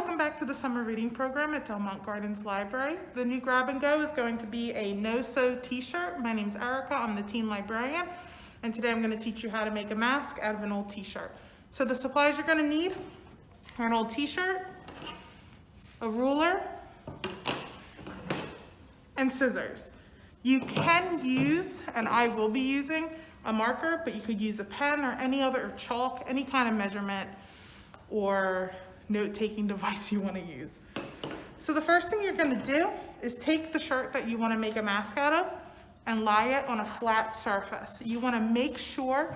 welcome back to the summer reading program at Delmont Gardens Library. The new grab and go is going to be a no-sew t-shirt. My name's Erica, I'm the teen librarian, and today I'm going to teach you how to make a mask out of an old t-shirt. So the supplies you're going to need are an old t-shirt, a ruler, and scissors. You can use, and I will be using, a marker, but you could use a pen or any other chalk, any kind of measurement or note-taking device you want to use. So the first thing you're going to do is take the shirt that you want to make a mask out of and lie it on a flat surface. You want to make sure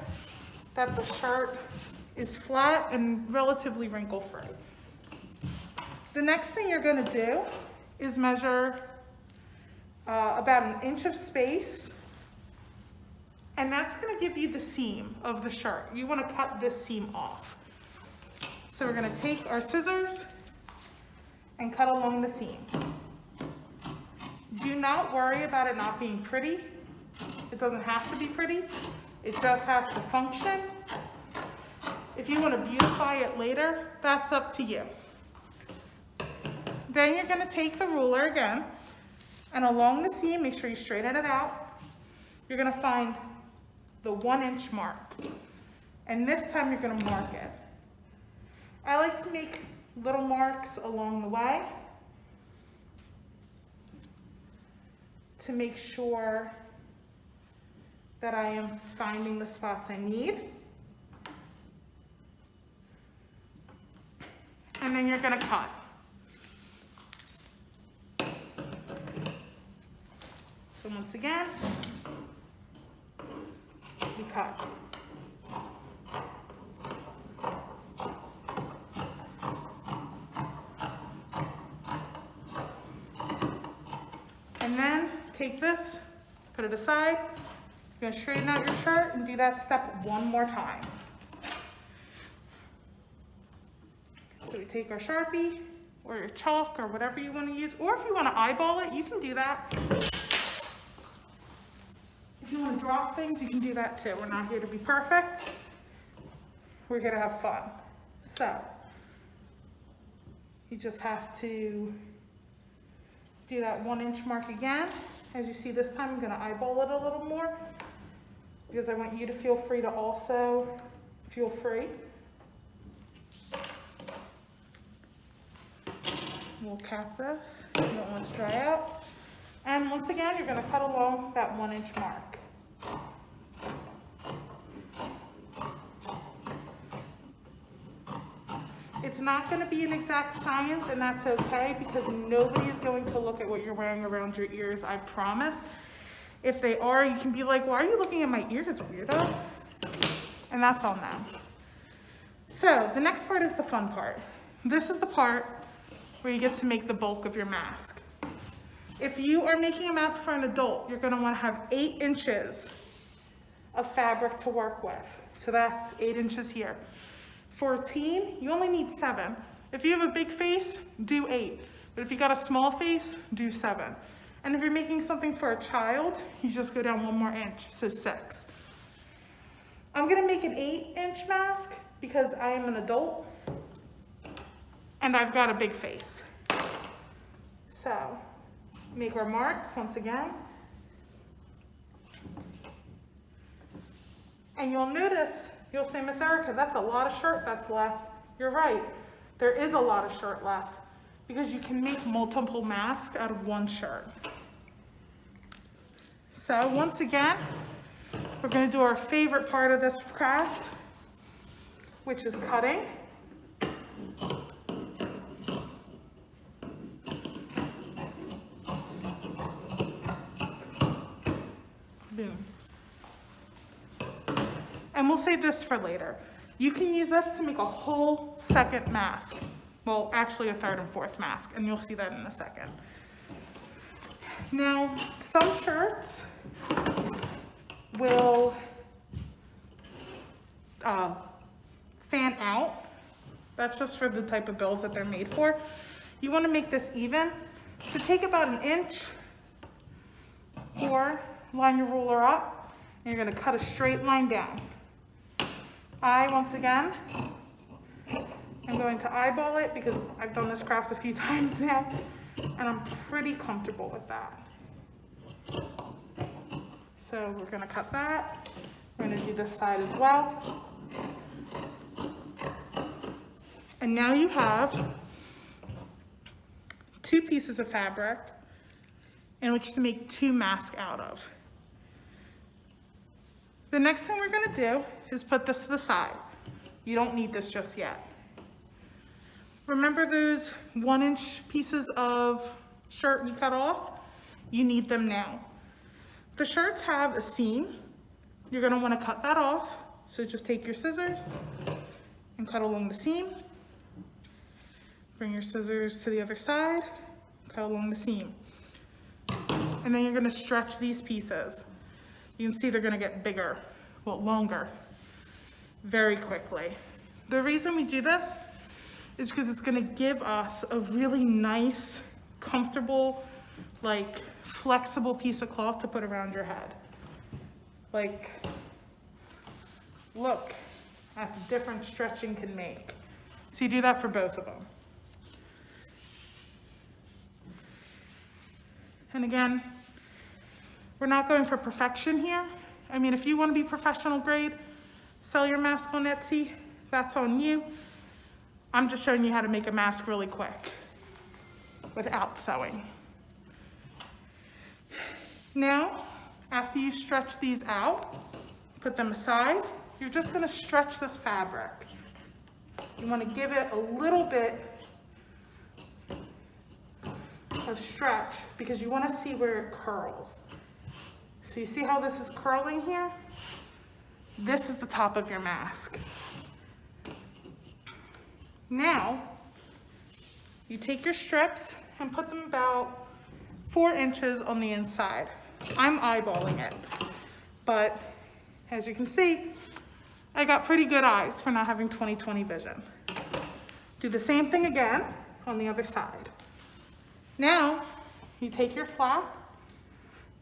that the shirt is flat and relatively wrinkle-free. The next thing you're going to do is measure about an inch of space, and that's going to give you the seam of the shirt. You want to cut this seam off. So we're going to take our scissors and cut along the seam. Do not worry about it not being pretty. It doesn't have to be pretty. It just has to function. If you want to beautify it later, that's up to you. Then you're going to take the ruler again, and along the seam, make sure you straighten it out. You're going to find the 1 inch mark. And this time you're going to mark it. I like to make little marks along the way to make sure that I am finding the spots I need. And then you're going to cut. So once again, we cut. And then take this, put it aside. You're going to straighten out your shirt and do that step one more time. So we take our Sharpie or your chalk or whatever you want to use, or if you want to eyeball it, you can do that. If you want to drop things, you can do that too. We're not here to be perfect. We're here to have fun. So you just have to do that 1 inch mark again. As you see this time, I'm going to eyeball it a little more because I want you to feel free to also feel free. We'll cap this. You don't want it to dry out. And once again, you're going to cut along that 1 inch mark. It's not going to be an exact science, and that's okay, because nobody is going to look at what you're wearing around your ears, I promise. If they are, you can be like, why are you looking at my ears, weirdo? And that's on them. So the next part is the fun part. This is the part where you get to make the bulk of your mask. If you are making a mask for an adult, you're going to want to have 8 inches of fabric to work with. So that's 8 inches here. For a teen, you only need 7. If you have a big face, do 8. But if you got a small face, do 7. And if you're making something for a child, you just go down 1 more inch, so 6. I'm going to make an 8 inch mask because I am an adult and I've got a big face. So make our marks once again. And you'll notice, you'll say, Miss Erica, that's a lot of shirt that's left. You're right, there is a lot of shirt left because you can make multiple masks out of 1 shirt. So once again, we're going to do our favorite part of this craft, which is cutting. Boom. And we'll save this for later. You can use this to make a whole second mask. Well, actually a 3rd and 4th mask, and you'll see that in a second. Now, some shirts will fan out. That's just for the type of bills that they're made for. You want to make this even. So take about 1 inch, or line your ruler up, and you're going to cut a straight line down. I, once again, I'm going to eyeball it because I've done this craft a few times now, and I'm pretty comfortable with that. So we're gonna cut that. We're gonna do this side as well. And now you have 2 pieces of fabric in which to make 2 masks out of. The next thing we're gonna do is put this to the side. You don't need this just yet. Remember those 1-inch pieces of shirt we cut off? You need them now. The shirts have a seam. You're gonna wanna cut that off. So just take your scissors and cut along the seam. Bring your scissors to the other side, cut along the seam. And then you're gonna stretch these pieces. You can see they're gonna get bigger, well, longer, very quickly. The reason we do this is because it's gonna give us a really nice, comfortable, like flexible piece of cloth to put around your head. Like, look at the difference stretching can make. So you do that for both of them. And again, we're not going for perfection here. I mean, if you want to be professional grade, sell your mask on Etsy, that's on you. I'm just showing you how to make a mask really quick without sewing. Now, after you stretch these out, put them aside, you're just gonna stretch this fabric. You wanna give it a little bit of stretch because you wanna see where it curls. So you see how this is curling here? This is the top of your mask. Now, you take your strips and put them about 4 inches on the inside. I'm eyeballing it, but as you can see, I got pretty good eyes for not having 20/20 vision. Do the same thing again on the other side. Now, you take your flap,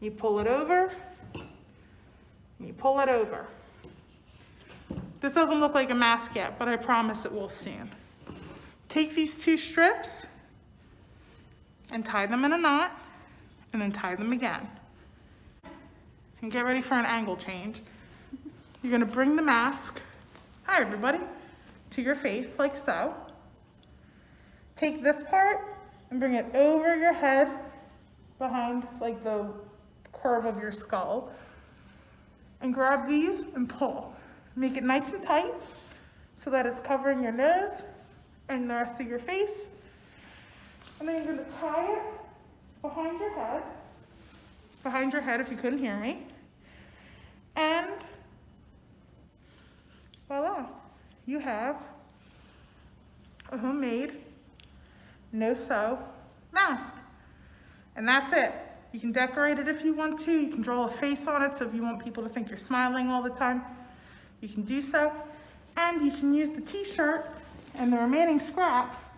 you pull it over, and you pull it over. This doesn't look like a mask yet, but I promise it will soon. Take these 2 strips and tie them in a knot, and then tie them again. And get ready for an angle change. You're gonna bring the mask, hi everybody, to your face like so. Take this part and bring it over your head behind like the curve of your skull. And grab these and pull. Make it nice and tight so that it's covering your nose and the rest of your face. And then you're gonna tie it behind your head if you couldn't hear me. And voila, you have a homemade, no-sew mask. And that's it. You can decorate it if you want to. You can draw a face on it, so if you want people to think you're smiling all the time, you can do so. And you can use the t-shirt and the remaining scraps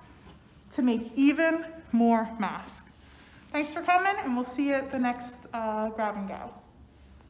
to make even more masks. Thanks for coming, and we'll see you at the next grab and go.